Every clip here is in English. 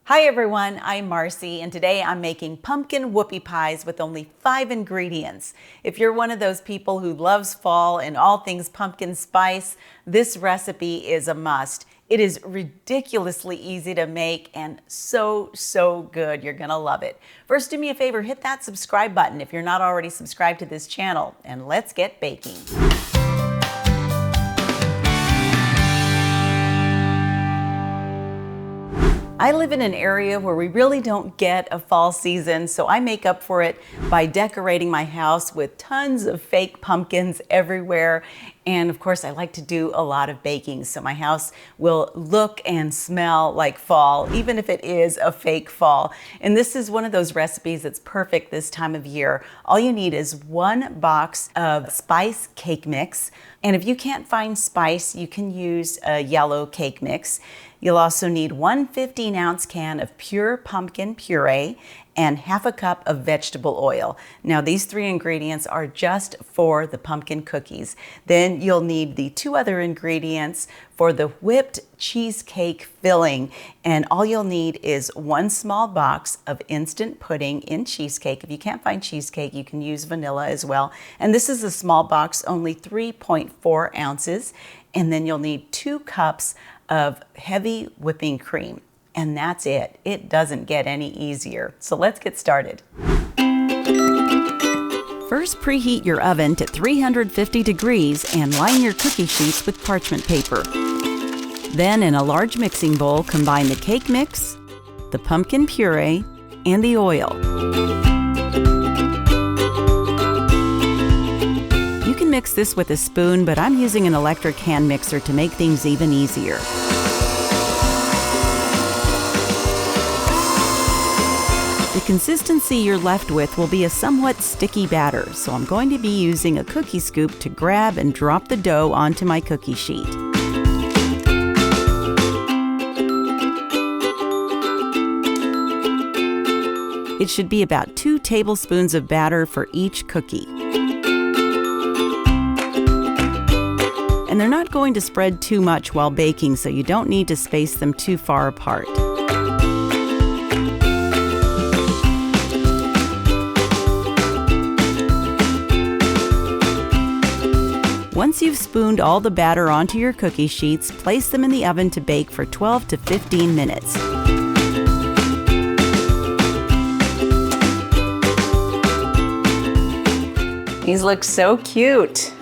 Hi everyone, I'm Marcy, and today I'm making pumpkin whoopie pies with only 5 ingredients. If you're one of those people who loves fall and all things pumpkin spice, this recipe is a must. It is ridiculously easy to make and so good. You're gonna love it. First, do me a favor, hit that subscribe button if you're not already subscribed to this channel, and let's get baking. I live in an area where we really don't get a fall season, so I make up for it by decorating my house with tons of fake pumpkins everywhere. And of course, I like to do a lot of baking, so my house will look and smell like fall, even if it is a fake fall. And this is one of those recipes that's perfect this time of year. All you need is 1 box of spice cake mix. And if you can't find spice, you can use a yellow cake mix. You'll also need 1 15-ounce can of pure pumpkin puree and ½ a cup of vegetable oil. Now these 3 ingredients are just for the pumpkin cookies. Then you'll need the 2 other ingredients for the whipped cheesecake filling. And all you'll need is 1 small box of instant pudding in cheesecake. If you can't find cheesecake, you can use vanilla as well. And this is a small box, only 3.4 ounces. And then you'll need 2 cups of heavy whipping cream. And that's it. It doesn't get any easier. So let's get started. First, preheat your oven to 350 degrees and line your cookie sheets with parchment paper. Then in a large mixing bowl, combine the cake mix, the pumpkin puree, and the oil. You can mix this with a spoon, but I'm using an electric hand mixer to make things even easier. The consistency you're left with will be a somewhat sticky batter, so I'm going to be using a cookie scoop to grab and drop the dough onto my cookie sheet. It should be about 2 tablespoons of batter for each cookie. And they're not going to spread too much while baking, so you don't need to space them too far apart. Once you've spooned all the batter onto your cookie sheets, place them in the oven to bake for 12 to 15 minutes. These look so cute.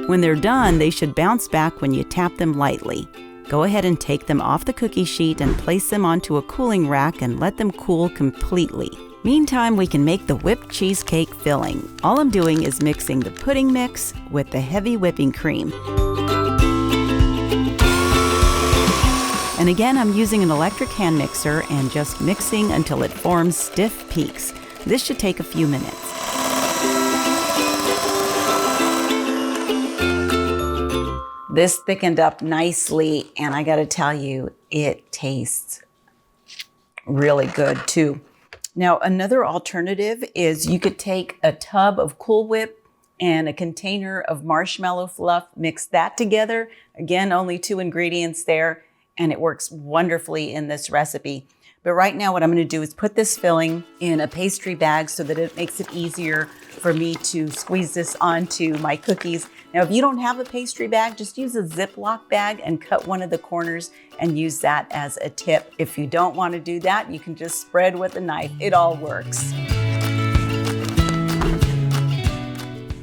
When they're done, they should bounce back when you tap them lightly. Go ahead and take them off the cookie sheet and place them onto a cooling rack and let them cool completely. Meantime, we can make the whipped cheesecake filling. All I'm doing is mixing the pudding mix with the heavy whipping cream. And again, I'm using an electric hand mixer and just mixing until it forms stiff peaks. This should take a few minutes. This thickened up nicely, and I gotta tell you, it tastes really good too. Now, another alternative is you could take a tub of Cool Whip and a container of marshmallow fluff, mix that together. Again, only 2 ingredients there, and it works wonderfully in this recipe. But right now what I'm gonna do is put this filling in a pastry bag so that it makes it easier for me to squeeze this onto my cookies. Now, if you don't have a pastry bag, just use a Ziploc bag and cut one of the corners and use that as a tip. If you don't want to do that, you can just spread with a knife. It all works.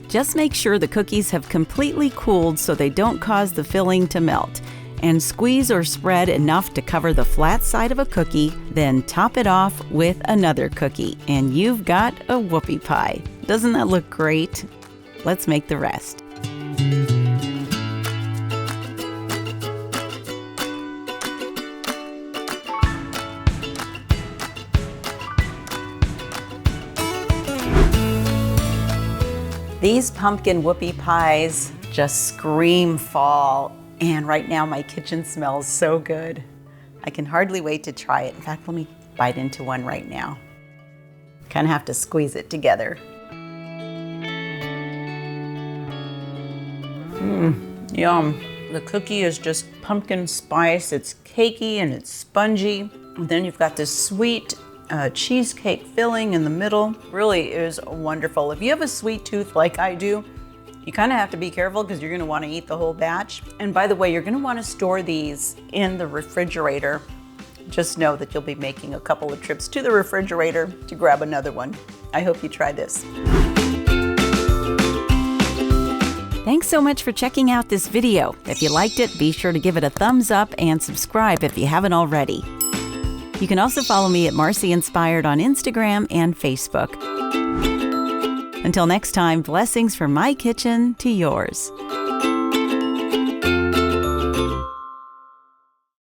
Just make sure the cookies have completely cooled so they don't cause the filling to melt. And squeeze or spread enough to cover the flat side of a cookie, then top it off with another cookie, and you've got a whoopie pie. Doesn't that look great? Let's make the rest. These pumpkin whoopie pies just scream fall. And right now my kitchen smells so good. I can hardly wait to try it. In fact, let me bite into one right now. Kind of have to squeeze it together. Yum. The cookie is just pumpkin spice. It's cakey and it's spongy. And then you've got this sweet cheesecake filling in the middle. Really is wonderful. If you have a sweet tooth like I do, you kind of have to be careful because you're going to want to eat the whole batch. And by the way, you're going to want to store these in the refrigerator. Just know that you'll be making a couple of trips to the refrigerator to grab another one. I hope you try this. Thanks so much for checking out this video. If you liked it, be sure to give it a thumbs up and subscribe if you haven't already. You can also follow me at Marcy Inspired on Instagram and Facebook. Until next time, blessings from my kitchen to yours.